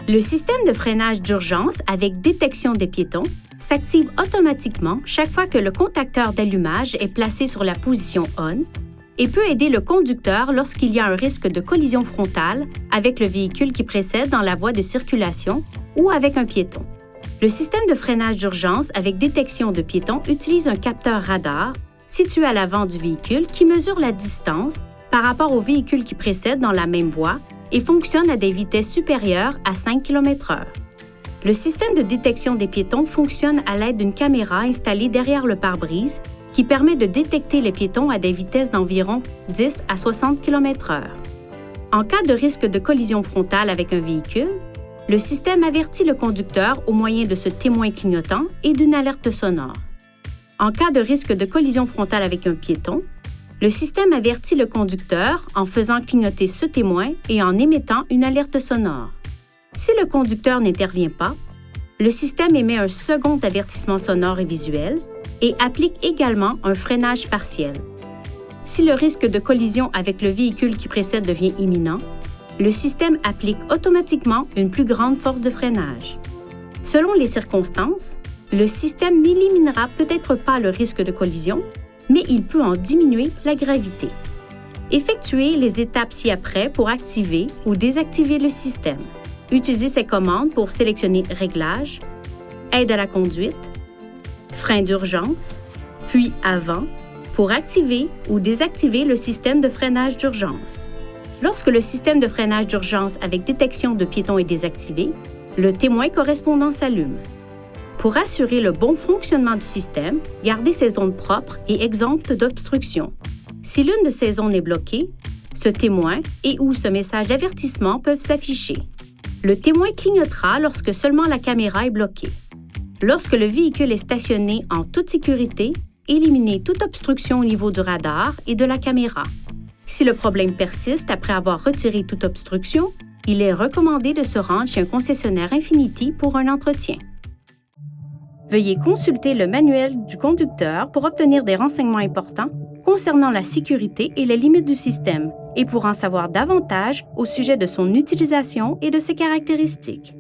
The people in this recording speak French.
Le système de freinage d'urgence avec détection des piétons s'active automatiquement chaque fois que le contacteur d'allumage est placé sur la position ON et peut aider le conducteur lorsqu'il y a un risque de collision frontale avec le véhicule qui précède dans la voie de circulation ou avec un piéton. Le système de freinage d'urgence avec détection de piétons utilise un capteur radar situé à l'avant du véhicule qui mesure la distance par rapport au véhicule qui précède dans la même voie et fonctionne à des vitesses supérieures à 5 km/h. Le système de détection des piétons fonctionne à l'aide d'une caméra installée derrière le pare-brise qui permet de détecter les piétons à des vitesses d'environ 10 à 60 km/h. En cas de risque de collision frontale avec un véhicule, le système avertit le conducteur au moyen de ce témoin clignotant et d'une alerte sonore. En cas de risque de collision frontale avec un piéton, le système avertit le conducteur en faisant clignoter ce témoin et en émettant une alerte sonore. Si le conducteur n'intervient pas, le système émet un second avertissement sonore et visuel et applique également un freinage partiel. Si le risque de collision avec le véhicule qui précède devient imminent, le système applique automatiquement une plus grande force de freinage. Selon les circonstances, le système n'éliminera peut-être pas le risque de collision, mais il peut en diminuer la gravité. Effectuez les étapes ci-après pour activer ou désactiver le système. Utilisez ces commandes pour sélectionner Réglages, Aide à la conduite, Frein d'urgence, puis Avant pour activer ou désactiver le système de freinage d'urgence. Lorsque le système de freinage d'urgence avec détection de piétons est désactivé, le témoin correspondant s'allume. Pour assurer le bon fonctionnement du système, gardez ces zones propres et exemptes d'obstruction. Si l'une de ces zones est bloquée, ce témoin et/ou ce message d'avertissement peuvent s'afficher. Le témoin clignotera lorsque seulement la caméra est bloquée. Lorsque le véhicule est stationné en toute sécurité, éliminez toute obstruction au niveau du radar et de la caméra. Si le problème persiste après avoir retiré toute obstruction, il est recommandé de se rendre chez un concessionnaire Infiniti pour un entretien. Veuillez consulter le manuel du conducteur pour obtenir des renseignements importants concernant la sécurité et les limites du système et pour en savoir davantage au sujet de son utilisation et de ses caractéristiques.